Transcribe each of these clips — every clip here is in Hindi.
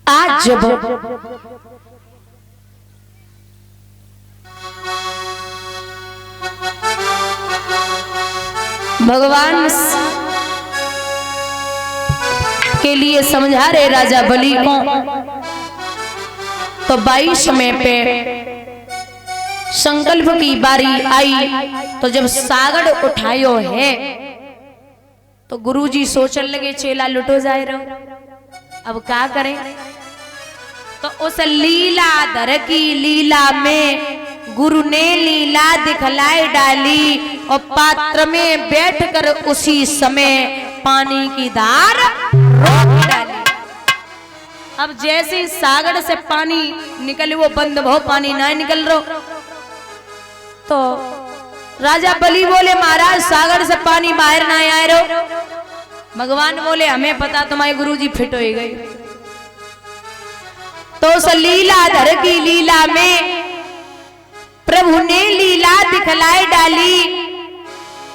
आज जब भगवान के लिए समझा रहे राजा बलि को, तो 22 में पे संकल्प की बारी आई। तो जब सागड़ उठायो है तो गुरुजी सोचने लगे चेला लुटो जाए रहो, अब क्या करें। तो उस लीलाधर की लीला में गुरु ने लीला दिखलाई डाली और पात्र में बैठकर उसी समय पानी की धार रोक डाली। अब जैसे ही सागर से पानी निकले वो बंद हो, पानी ना निकल रो। तो राजा बलि बोले महाराज सागर से पानी बाहर ना आए रो। भगवान बोले हमें पता तुम्हारे गुरुजी फिट हो गए। तो उस लीलाधर की लीला में प्रभु ने लीला दिखलाई डाली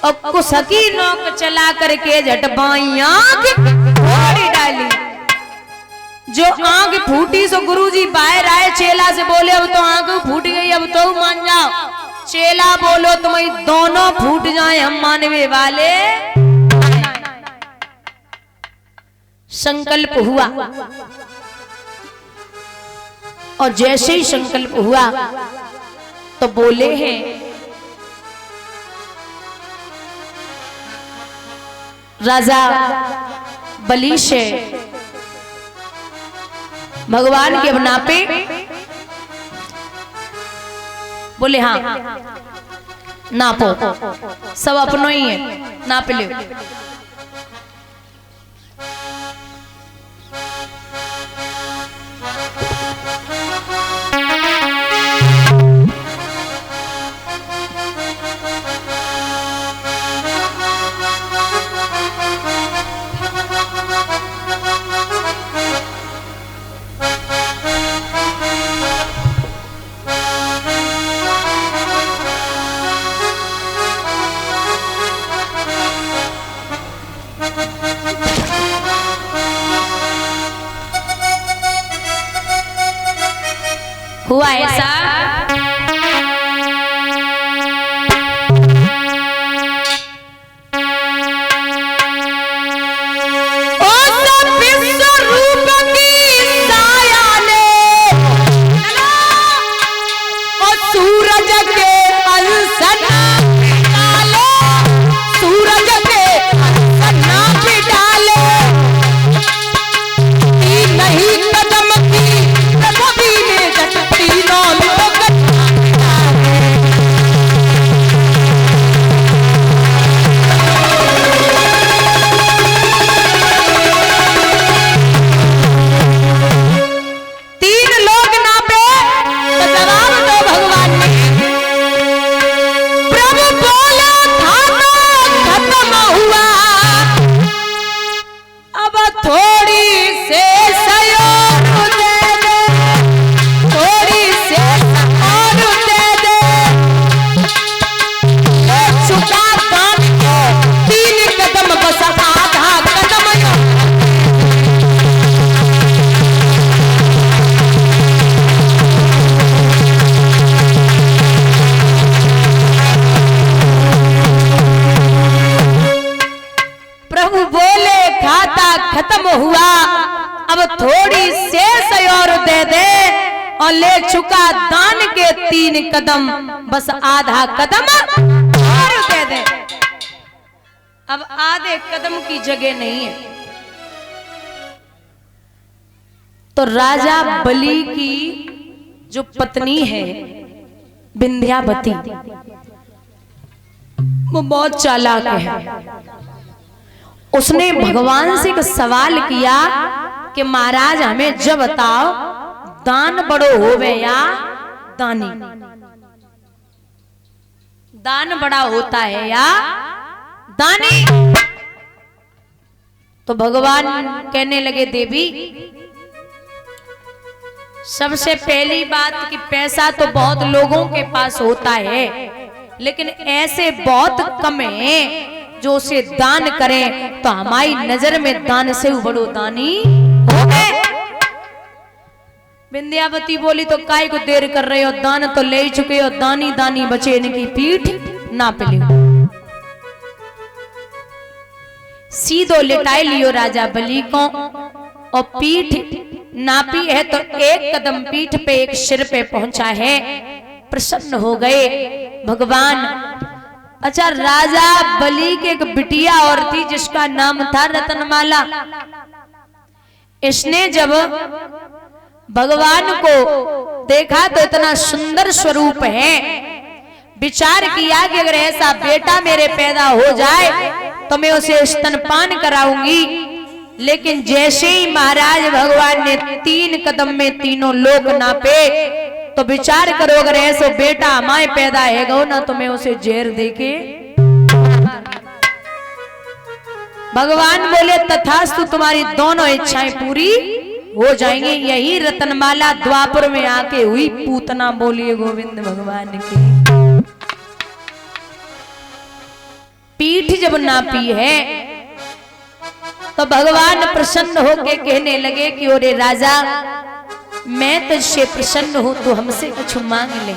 और कुसकी नोक चला करके झट बाई आंख फोड़ डाली। जो आंख फूटी सो गुरुजी बाहर आए, चेला से बोले अब तो आंख फूट गई, अब तो मान जाओ। चेला बोलो तुम्हारी दोनों फूट जाए, हम मानवे वाले। संकल्प हुआ और जैसे ही संकल्प हुआ तो बोले हैं राजा बलि से भगवान के नापे। बोले हाँ नापो, सब अपनों ही है, नाप ले। हुआ ऐसा खत्म हुआ, अब थोड़ी शेष और दे दे और ले चुका दान के 3 कदम, बस आधा कदम और दे दे। अब आधे कदम की जगह नहीं है। तो राजा बलि की जो पत्नी है विंध्यावती, वो बहुत चालाक है। उसने भगवान से एक सवाल किया कि महाराज हमें जब बताओ दान बड़ो होवे या दानी, दान बड़ा होता है या दानी। तो भगवान कहने लगे देवी सबसे पहली बात कि पैसा तो बहुत लोगों के पास होता है, लेकिन ऐसे बहुत कम है जो उसे दान करें। तो हमारी नजर में दान से बड़ो दानी हो गए। विंध्यावती बोली तो काय को देर कर रहे हो, दान तो ले चुके हो, दानी दानी बचे इनकी पीठ नाप लियो। सीधो लिटाई लियो राजा बलि को और पीठ नापी है तो एक कदम पीठ पे एक सिर पे पहुंचा है। प्रसन्न हो गए भगवान। अच्छा, राजा बलि के एक बिटिया और थी जिसका नाम था रतनमाला। इसने जब भगवान को देखा तो इतना सुंदर स्वरूप है, विचार किया कि अगर ऐसा बेटा मेरे पैदा हो जाए तो मैं उसे स्तनपान कराऊंगी। लेकिन जैसे ही महाराज भगवान ने 3 कदम में तीनों लोक नापे तो विचार करो, अगर ऐसा बेटा हमारे पैदा है ना तो मैं उसे जहर देके। भगवान बोले तथास्तु, तुम्हारी दोनों इच्छाएं पूरी हो जाएंगी। यही रतनमाला द्वापर में आके हुई पूतना, बोलिए गोविंद भगवान की। पीठ जब नापी है तो भगवान प्रसन्न होके कहने लगे कि ओरे राजा, मैं तुझसे प्रसन्न हूं, तू हमसे कुछ मांग ले।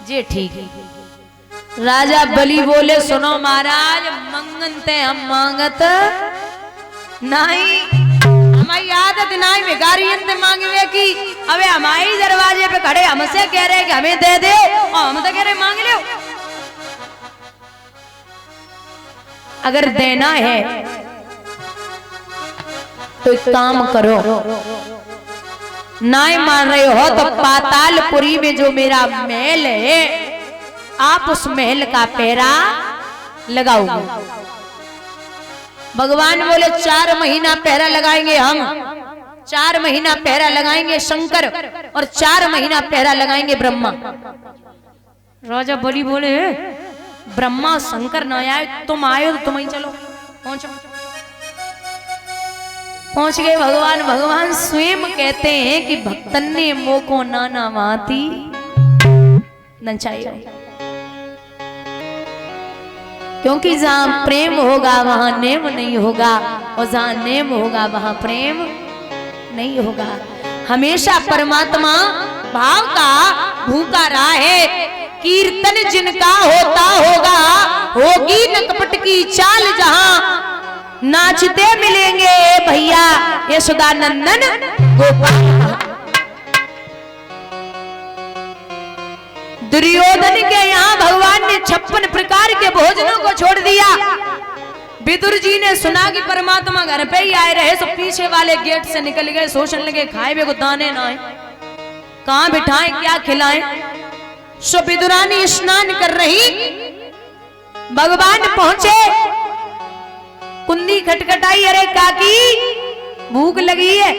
जी ठीक है। राजा बलि बोले सुनो महाराज, मंगनते हम मांगत नहीं, हमारी आदत नहीं भिखारी मांगे की। अबे हमारे दरवाजे पे खड़े हमसे कह रहे कि हमें दे दे और हम तो कह रहे मांग लो। अगर देना है तो एक काम करो, ना मान रहे हो तो पातालपुरी में जो मेरा महल है आप उस महल का पहरा लगाओगे। भगवान बोले 4 महीना पहरा लगाएंगे हम, 4 महीना पहरा लगाएंगे शंकर और 4 महीना पहरा लगाएंगे ब्रह्मा। राजा बलि बोले ब्रह्मा शंकर ना आए, तुम आए तो तुम ही चलो, पहुंचो। पहुंच गए भगवान। भगवान स्वयं कहते हैं कि भक्तन ने मोको नाना माती नचाई, क्योंकि जहां प्रेम होगा वहां नेम नहीं होगा और जहां नेम होगा वहां प्रेम नहीं होगा। हमेशा परमात्मा भाव का भूखा रहा है। कीर्तन जिनका होता होगा, होगी न कपट की चाल, जहां नाचते मिलेंगे भैया यशोदानंदन गोपाल। दुर्योधन के यहाँ भगवान ने 56 प्रकार के भोजनों को छोड़ दिया। विदुर जी ने सुना कि परमात्मा घर पे ही आए रहे, तो पीछे वाले गेट से निकल गए, सोचने लगे खाए वे को दाने ना आए, कहाँ बिठाएं क्या खिलाएं। सो विदुरानी स्नान कर रही, भगवान पहुंचे, कुंडी खटखटाई, अरे काकी भूख लगी है।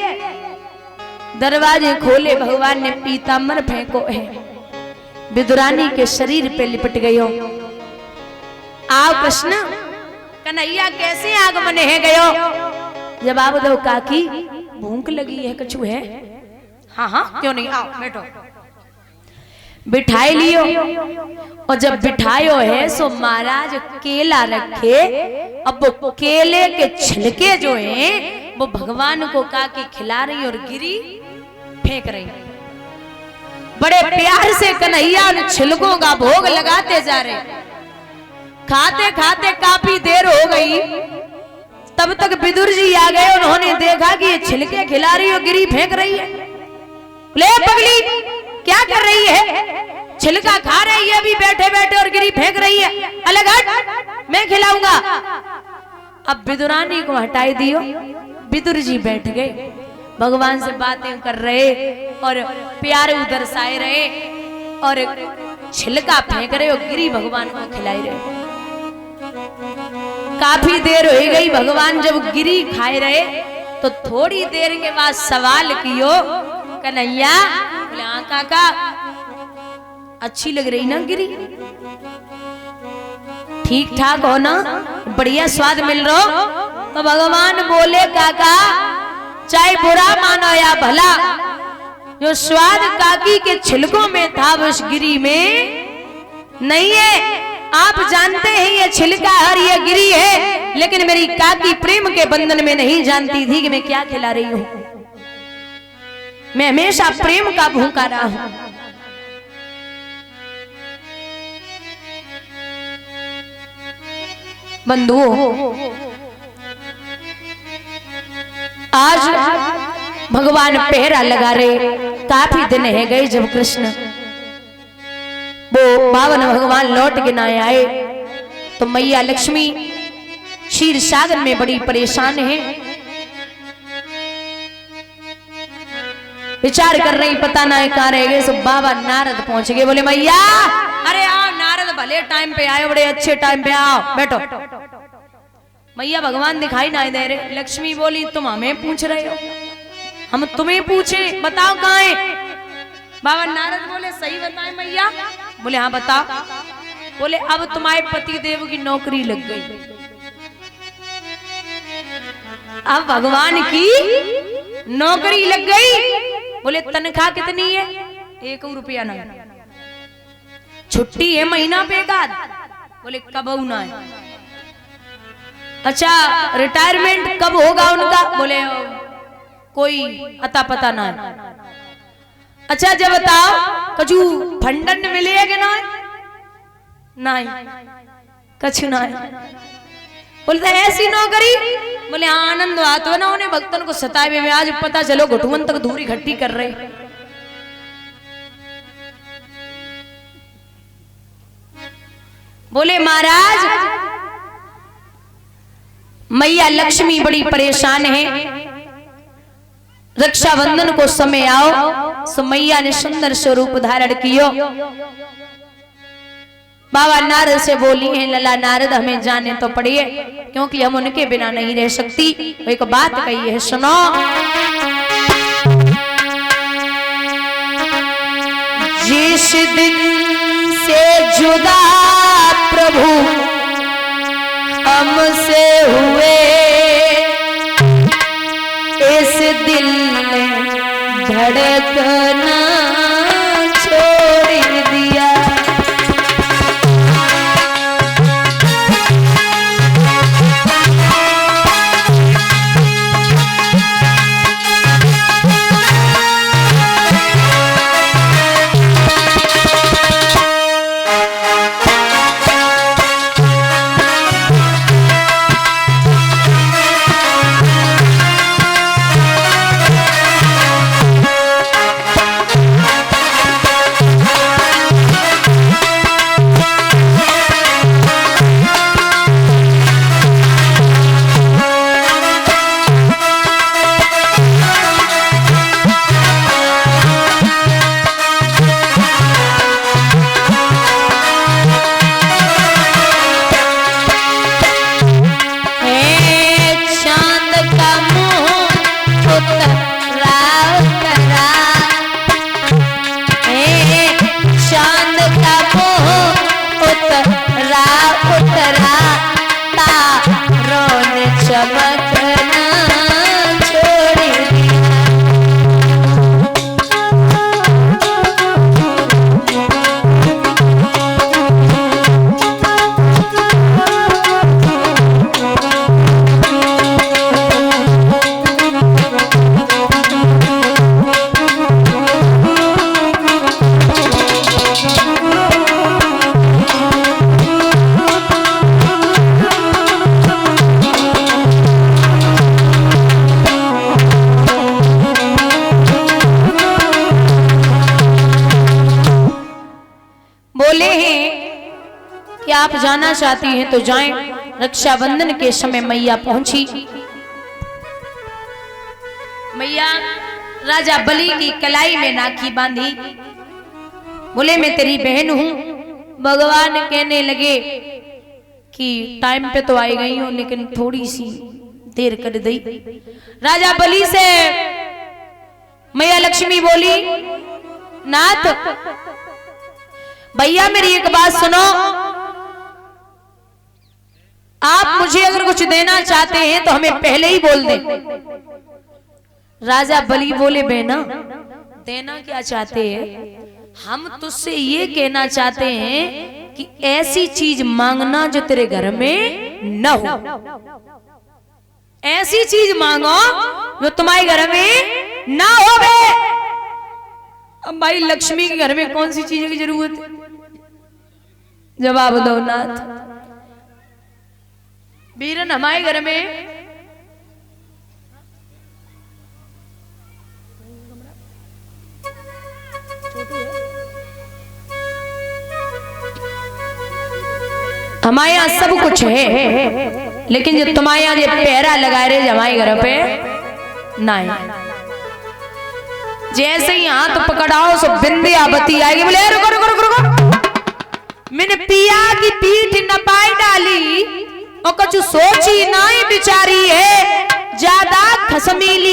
दरवाजे खोले, भगवान ने पीताम्बर फेंको है, विदुरानी के शरीर पे लिपट गयो। आओ कृष्ण, कन्हैया कैसे आगमन है गयो? जवाब दो काकी, भूख लगी है, कछु है? हाँ हाँ क्यों नहीं, आओ बैठो। बिठाई लियो, और जब बिठायो है सो महाराज केला रखे। अब वो केले के छिलके जो हैं वो भगवान को काकी खिला रही और गिरी फेंक रही। बड़े प्यार से कन्हैया उन छिलकों का भोग लगाते जा रहे। खाते खाते काफी देर हो गई, तब तक विदुर जी आ गए। उन्होंने देखा कि ये छिलके खिला रही और गिरी फेंक रही है। ले पगली, क्या कर रही है? छिलका खा रही है अभी बैठे बैठे और गिरी फेंक रही है, अलग हट, मैं खिलाऊंगा। अब विदुरानी को हटाई दियो। विदुर जी बैठ गए, भगवान से बातें कर रहे और प्यार दर्शाए रहे और छिलका फेंक रहे और गिरी भगवान को खिलाई रहे। काफी देर हो गई, भगवान जब गिरी खाए रहे तो थोड़ी देर के बाद सवाल कियो, कन्हैया बोले हाँ काका, अच्छी लग रही ना गिरी, ठीक ठाक हो ना, बढ़िया स्वाद मिल रहा हो? तो भगवान बोले काका, चाहे बुरा मानो या भला, जो स्वाद काकी के छिलकों में था वो इस गिरी में नहीं है। आप जानते हैं ये छिलका और ये गिरी है, लेकिन मेरी काकी प्रेम के बंधन में नहीं जानती थी कि मैं क्या खिला रही हूं। मैं हमेशा प्रेम का भूखा रहा हूं। बंधुओं, आज भगवान पहरा लगा रहे। काफी दिन है गए जब कृष्ण वो 52 भगवान लौट के ना आए, तो मैया लक्ष्मी क्षीर सागर में बड़ी परेशान है। विचार कर रही, पता ना कहाँ रह गए। सब बाबा नारद पहुंच गए। बोले मैया अरे आओ, नारद भले टाइम पे आए, बड़े अच्छे टाइम पे आओ, बैठो। मैया भगवान दिखाई ना दे रहे। लक्ष्मी बोली तुम हमें पूछ रहे हो, हम तुम्हें पूछे, बताओ कहाँ है। बाबा नारद बोले सही बताए मैया। बोले हाँ बताओ। बोले अब तुम्हारे पति देव की नौकरी लग गई, अब भगवान की नौकरी लग गई। बोले तनख्वाह कितनी है? 1 रुपया नहीं, छुट्टी है महीना पे एकाध। बोले कब होना है? अच्छा रिटायरमेंट कब होगा उनका? बोले कोई अता पता ना है। अच्छा जब बताओ कछु फंडन मिलेगा ना? नहीं कछु ना है। बोलते ऐसी नौकरी? बोले हाँ आनंद आता है ना उन्हें, भक्तन को सताए में आज पता चलो घुटुमन तक दूरी इकट्ठी कर रहे। बोले महाराज मैया लक्ष्मी बड़ी परेशान है, रक्षाबंधन को समय आओ। सो मैया ने सुंदर स्वरूप धारण कियो। बाबा नारद से बोली है लला नारद हमें जाने तो पड़िए, क्योंकि हम उनके बिना नहीं रह सकती। एक बात कही है सुनो। जिस दिन से जुदा प्रभु हमसे हुए, इस दिल ने धड़कना छोड़ दिया। आप जाना चाहती हैं तो जाएं। रक्षाबंधन के समय मैया पहुंची। मैया राजा बलि की कलाई में राखी बांधी। बोले मैं तेरी बहन हूं। भगवान कहने लगे कि टाइम पे तो आई गई हूं, लेकिन थोड़ी सी देर कर दी। राजा बलि से मैया लक्ष्मी बोली नाथ भैया मेरी एक बात सुनो, आप मुझे अगर कुछ देना चाहते हैं तो हमें पहले ही बोल दें। राजा बलि बोले बहना देना क्या चाहते हैं? हम तुझसे ये कहना चाहते हैं कि ऐसी चीज मांगना जो तेरे घर में न हो। ऐसी चीज मांगो जो तुम्हारे घर में ना हो। अब भाई लक्ष्मी के घर में कौन सी चीज की जरूरत है? जवाब दो नाथ। बीरन हमारे घर में हमारे यहाँ सब कुछ है, लेकिन जो तुम्हारे यहाँ जो पहरा लगा रहे हमारे घर पे नहीं। जैसे ही हाथ पकड़ाओ सो विंध्यावती आएगी, बोले रुको रुको रुको रुको, मैंने पिया की पीठ न पाई डाली और कुछ सोची नहीं बिचारी है, ज्यादा खसमीली